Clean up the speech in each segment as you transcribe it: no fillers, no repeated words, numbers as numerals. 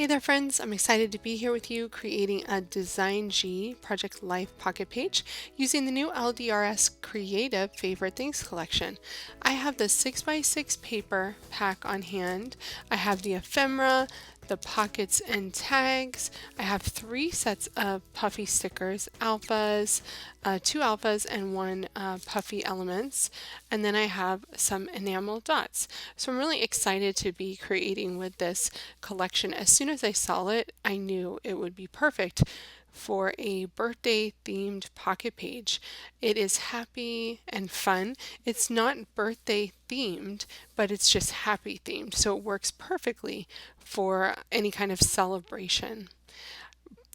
Hey there friends, I'm excited to be here with you creating a Design G Project Life pocket page using the new LDRS Creative Favorite Things collection. I have the 6x6 paper pack on hand. I have the ephemera, the pockets and tags. I have 3 sets of puffy stickers, alphas, 2 alphas and 1 puffy elements, and then I have some enamel dots. So I'm really excited to be creating with this collection. As soon as I saw it, I knew it would be perfect for a birthday themed pocket page. It is happy and fun. It's not birthday themed, but it's just happy themed. So it works perfectly for any kind of celebration.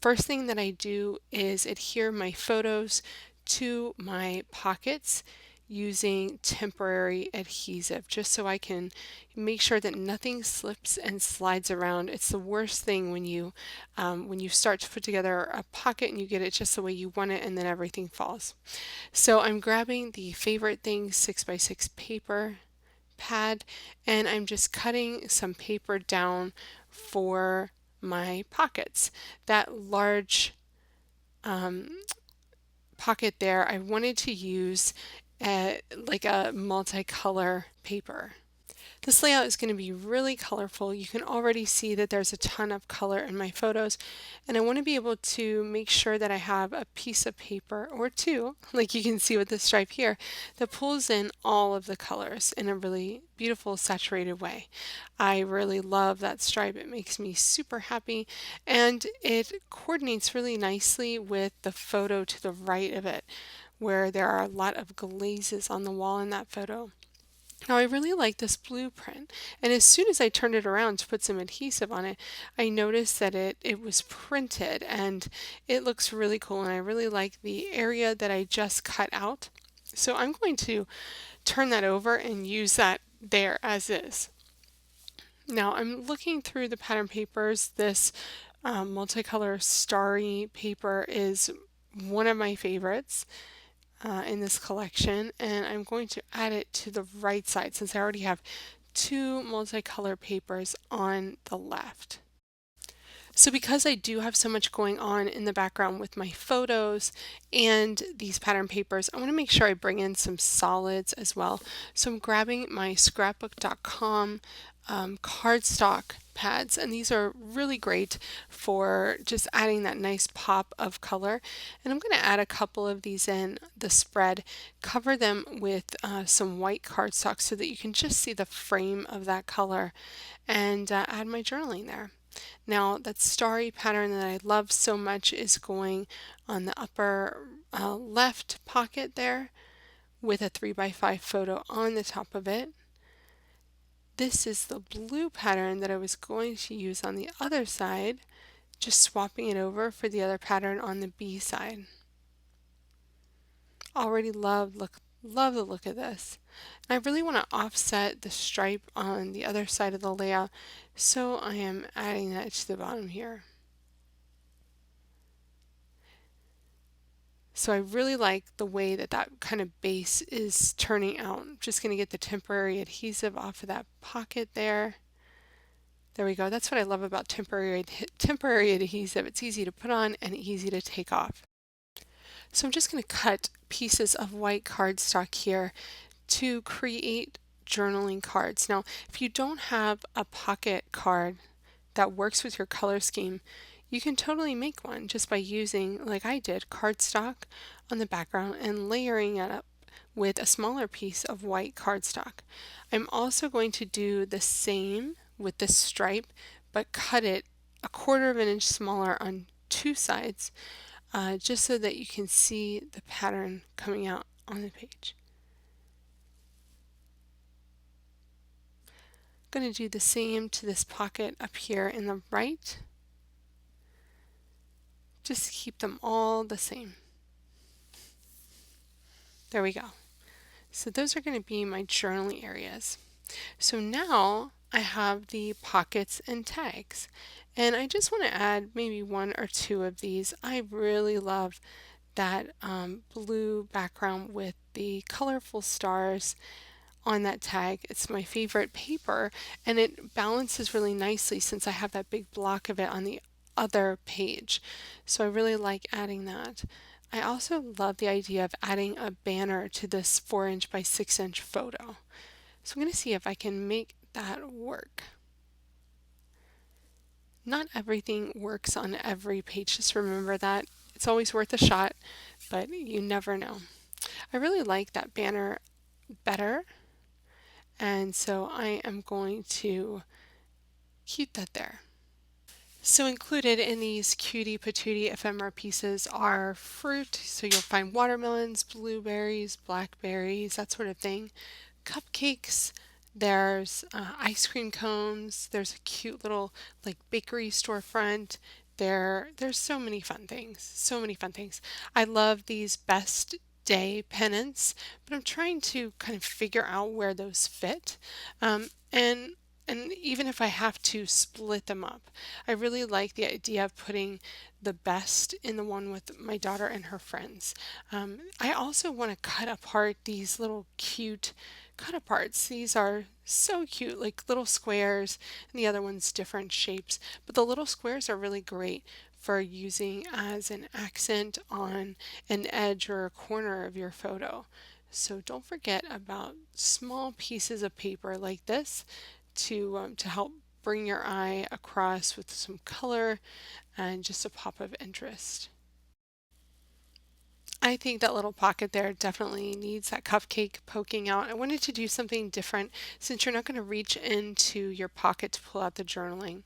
First thing that I do is adhere my photos to my pockets using temporary adhesive just so I can make sure that nothing slips and slides around. It's the worst thing when you start to put together a pocket and you get it just the way you want it and then everything falls. So I'm grabbing the Favorite Things 6x6 paper pad and I'm just cutting some paper down for my pockets. That large pocket there, I wanted to use like a multicolor paper. This layout is going to be really colorful. You can already see that there's a ton of color in my photos, and I want to be able to make sure that I have a piece of paper or two, like you can see with the stripe here, that pulls in all of the colors in a really beautiful saturated way. I really love that stripe. It makes me super happy, and it coordinates really nicely with the photo to the right of it, where there are a lot of glazes on the wall in that photo. Now I really like this blueprint, and as soon as I turned it around to put some adhesive on it, I noticed that it was printed and it looks really cool, and I really like the area that I just cut out. So I'm going to turn that over and use that there as is. Now I'm looking through the pattern papers. This multicolor starry paper is one of my favorites in this collection, and I'm going to add it to the right side since I already have 2 multicolor papers on the left. So because I do have so much going on in the background with my photos and these pattern papers, I want to make sure I bring in some solids as well. So I'm grabbing my scrapbook.com cardstock pads, and these are really great for just adding that nice pop of color. And I'm going to add a couple of these in the spread, cover them with some white cardstock so that you can just see the frame of that color, and add my journaling there. Now that starry pattern that I love so much is going on the upper left pocket there with a 3x5 photo on the top of it. This is the blue pattern that I was going to use on the other side, just swapping it over for the other pattern on the B side. Already love the look of this. And I really want to offset the stripe on the other side of the layout, so I am adding that to the bottom here. So I really like the way that that kind of base is turning out. I'm just going to get the temporary adhesive off of that pocket there. There we go. That's what I love about temporary adhesive. It's easy to put on and easy to take off. So I'm just going to cut pieces of white cardstock here to create journaling cards. Now, if you don't have a pocket card that works with your color scheme, you can totally make one just by using, like I did, cardstock on the background and layering it up with a smaller piece of white cardstock. I'm also going to do the same with this stripe, but cut it 1/4 of an inch smaller on 2 sides, just so that you can see the pattern coming out on the page. I'm going to do the same to this pocket up here in the right. Just keep them all the same. There we go. So those are going to be my journaling areas. So now I have the pockets and tags, and I just want to add maybe 1 or 2 of these. I really love that blue background with the colorful stars on that tag. It's my favorite paper, and it balances really nicely since I have that big block of it on the other page. So I really like adding that. I also love the idea of adding a banner to this 4-inch by 6-inch photo. So I'm going to see if I can make that work. Not everything works on every page, just remember that. It's always worth a shot, but you never know. I really like that banner better, and so I am going to keep that there. So included in these cutie patootie ephemera pieces are fruit, so you'll find watermelons, blueberries, blackberries, that sort of thing, cupcakes, there's ice cream cones, there's a cute little like bakery storefront. There's so many fun things, so many fun things. I love these best day pennants, but I'm trying to kind of figure out where those fit. And even if I have to split them up, I really like the idea of putting the best in the one with my daughter and her friends. I also want to cut apart these little cute cut aparts. These are so cute, like little squares, and the other one's different shapes. But the little squares are really great for using as an accent on an edge or a corner of your photo. So don't forget about small pieces of paper like this to help bring your eye across with some color and just a pop of interest. I think that little pocket there definitely needs that cupcake poking out. I wanted to do something different since you're not going to reach into your pocket to pull out the journaling.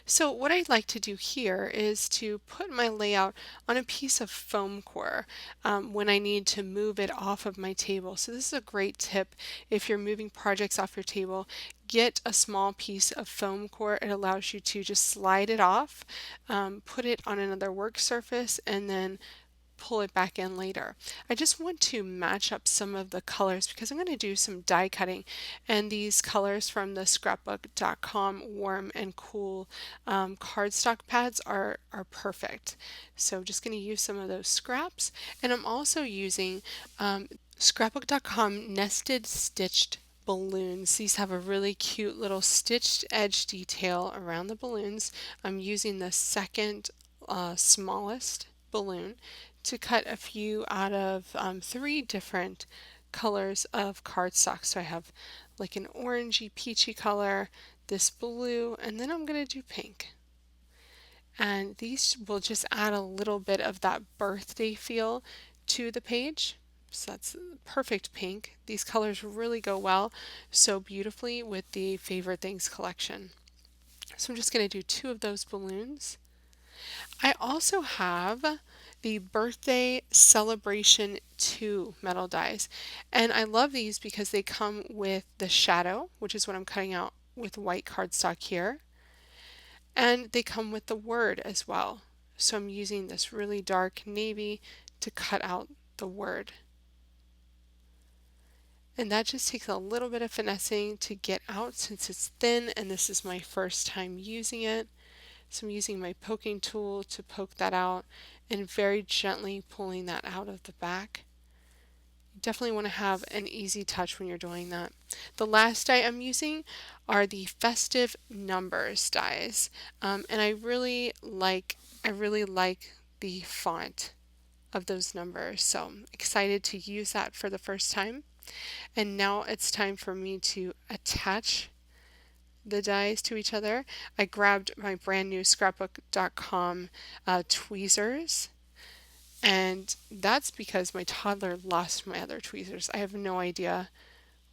So what I'd like to do here is to put my layout on a piece of foam core when I need to move it off of my table. So this is a great tip if you're moving projects off your table. Get a small piece of foam core. It allows you to just slide it off, put it on another work surface, and then pull it back in later. I just want to match up some of the colors because I'm going to do some die cutting, and these colors from the scrapbook.com warm and cool cardstock pads are perfect. So I'm just going to use some of those scraps, and I'm also using scrapbook.com nested stitched balloons. These have a really cute little stitched edge detail around the balloons. I'm using the second smallest balloon to cut a few out of 3 different colors of cardstock. So I have like an orangey peachy color, this blue, and then I'm going to do pink. And these will just add a little bit of that birthday feel to the page. So that's perfect pink. These colors really go well so beautifully with the Favorite Things collection. So I'm just going to do 2 of those balloons. I also have the Birthday Celebration 2 metal dies, and I love these because they come with the shadow, which is what I'm cutting out with white cardstock here, and they come with the word as well. So I'm using this really dark navy to cut out the word. And that just takes a little bit of finessing to get out since it's thin and this is my first time using it. So I'm using my poking tool to poke that out and very gently pulling that out of the back. You definitely want to have an easy touch when you're doing that. The last die I'm using are the festive numbers dies, and I really like the font of those numbers. So I'm excited to use that for the first time. And now it's time for me to attach the dies to each other. I grabbed my brand new scrapbook.com tweezers, and that's because my toddler lost my other tweezers. I have no idea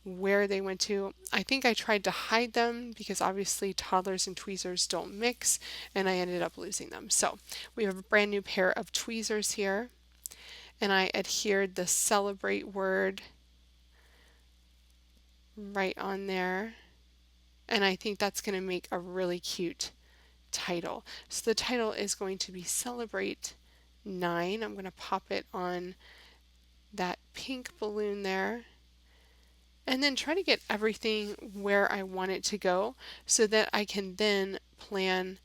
where they went to. I think I tried to hide them because obviously toddlers and tweezers don't mix, and I ended up losing them. So we have a brand new pair of tweezers here, and I adhered the celebrate word right on there. And I think that's going to make a really cute title. So the title is going to be Celebrate 9. I'm going to pop it on that pink balloon there. And then try to get everything where I want it to go so that I can then plan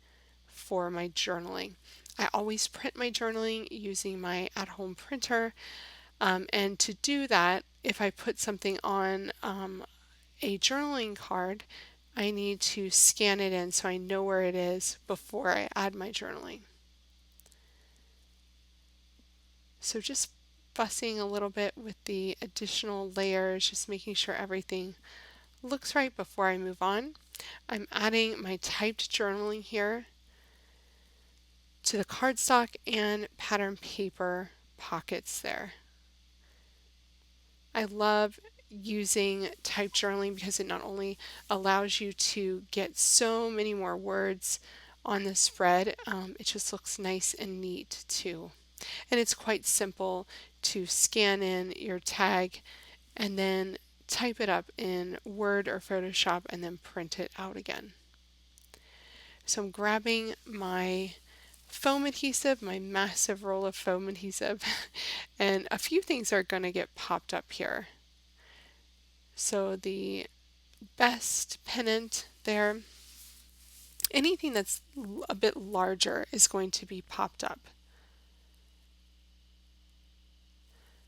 for my journaling. I always print my journaling using my at-home printer. And to do that, if I put something on a journaling card, I need to scan it in so I know where it is before I add my journaling. So just fussing a little bit with the additional layers, just making sure everything looks right before I move on. I'm adding my typed journaling here to the cardstock and pattern paper pockets there. I love using typed journaling because it not only allows you to get so many more words on the spread, it just looks nice and neat too. And it's quite simple to scan in your tag and then type it up in Word or Photoshop and then print it out again. So I'm grabbing my foam adhesive, my massive roll of foam adhesive, and a few things are going to get popped up here. So the best pennant there, anything that's a bit larger is going to be popped up.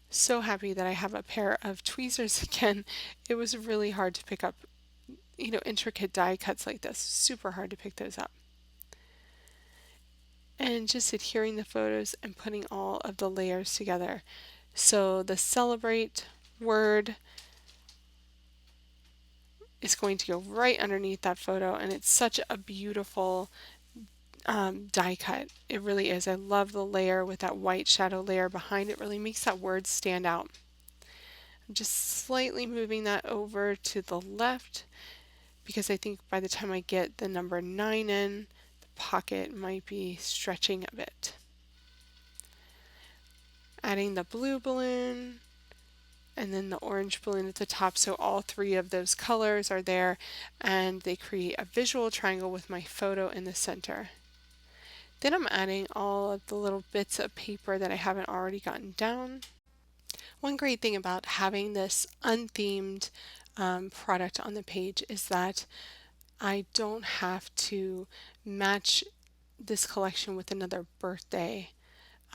So happy that I have a pair of tweezers again. It was really hard to pick up, intricate die cuts like this. Super hard to pick those up. And just adhering the photos and putting all of the layers together. So the celebrate word is going to go right underneath that photo, and it's such a beautiful die cut. It really is. I love the layer with that white shadow layer behind it. Really makes that word stand out. I'm just slightly moving that over to the left because I think by the time I get the number 9 in, the pocket might be stretching a bit. Adding the blue balloon and then the orange balloon at the top, so all three of those colors are there and they create a visual triangle with my photo in the center. Then I'm adding all of the little bits of paper that I haven't already gotten down. One great thing about having this unthemed product on the page is that I don't have to match this collection with another birthday.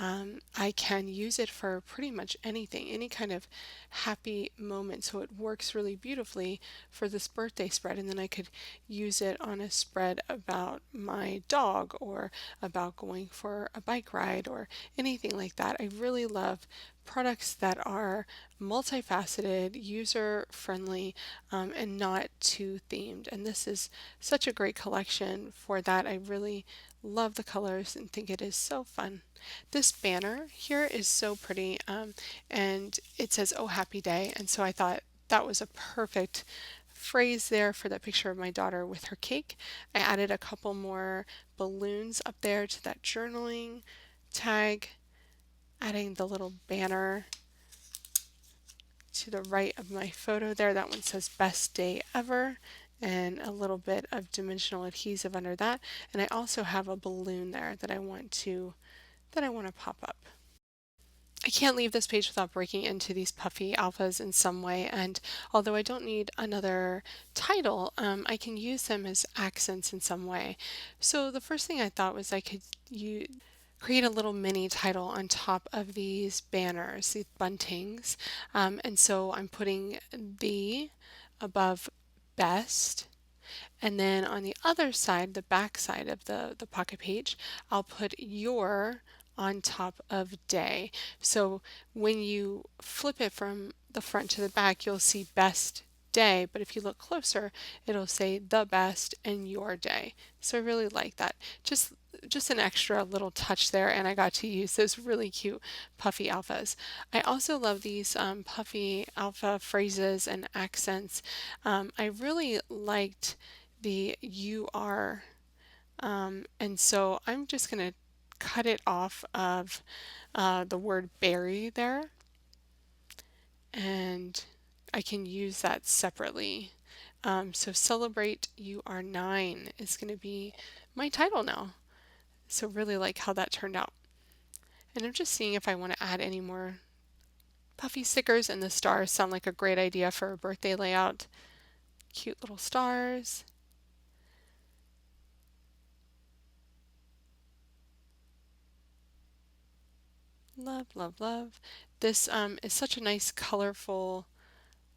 I can use it for pretty much anything, any kind of happy moment. So it works really beautifully for this birthday spread. And then I could use it on a spread about my dog or about going for a bike ride or anything like that. I really love products that are multifaceted, user friendly, and not too themed. And this is such a great collection for that. I really love the colors and think it is so fun. This banner here is so pretty, and it says "Oh Happy Day," and so I thought that was a perfect phrase there for that picture of my daughter with her cake. I added a couple more balloons up there to that journaling tag, adding the little banner to the right of my photo there. That one says "Best Day Ever," and a little bit of dimensional adhesive under that. And I also have a balloon there that I want to pop up. I can't leave this page without breaking into these puffy alphas in some way, and although I don't need another title, I can use them as accents in some way. So the first thing I thought was I could create a little mini title on top of these banners, these buntings, and so I'm putting the above best, and then on the other side, the back side of the pocket page, I'll put your on top of day. So when you flip it from the front to the back, you'll see best day, but if you look closer, it'll say the best and your day. So I really like that. Just an extra little touch there, and I got to use those really cute puffy alphas. I also love these puffy alpha phrases and accents. I really liked the you are, and so I'm just going to cut it off of the word berry there, and I can use that separately. So celebrate you are 9 is going to be my title now. So really like how that turned out. And I'm just seeing if I want to add any more puffy stickers, and the stars sound like a great idea for a birthday layout. Cute little stars. Love, love, love. This is such a nice colorful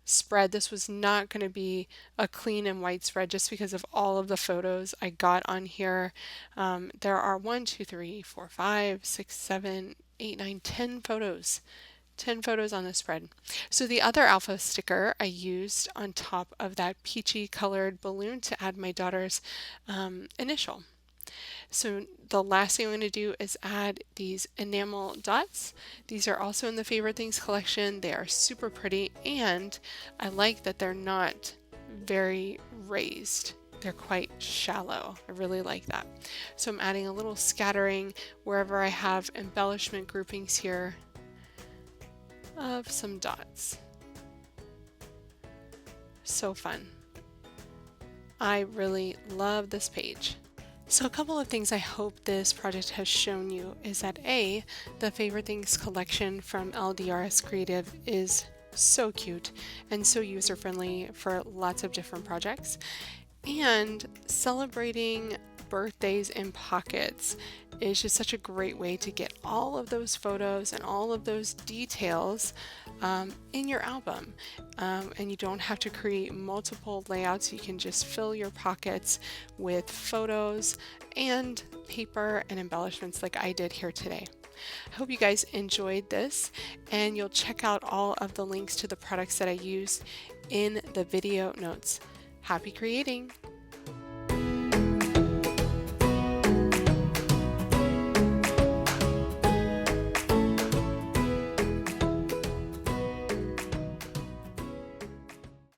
spread. This was not going to be a clean and white spread just because of all of the photos I got on here. There are 1, 2, 3, 4, 5, 6, 7, 8, 9, 10 photos. 10 photos on the spread. So the other alpha sticker I used on top of that peachy colored balloon to add my daughter's initial. So the last thing I'm going to do is add these enamel dots. These are also in the Favorite Things collection. They are super pretty, and I like that they're not very raised. They're quite shallow. I really like that. So I'm adding a little scattering wherever I have embellishment groupings here of some dots. So fun. I really love this page. So a couple of things I hope this project has shown you is that A, the Favorite Things collection from LDRS Creative is so cute and so user-friendly for lots of different projects. And celebrating birthdays in pockets is just such a great way to get all of those photos and all of those details in your album. And you don't have to create multiple layouts. You can just fill your pockets with photos and paper and embellishments like I did here today. I hope you guys enjoyed this, and you'll check out all of the links to the products that I used in the video notes. Happy creating!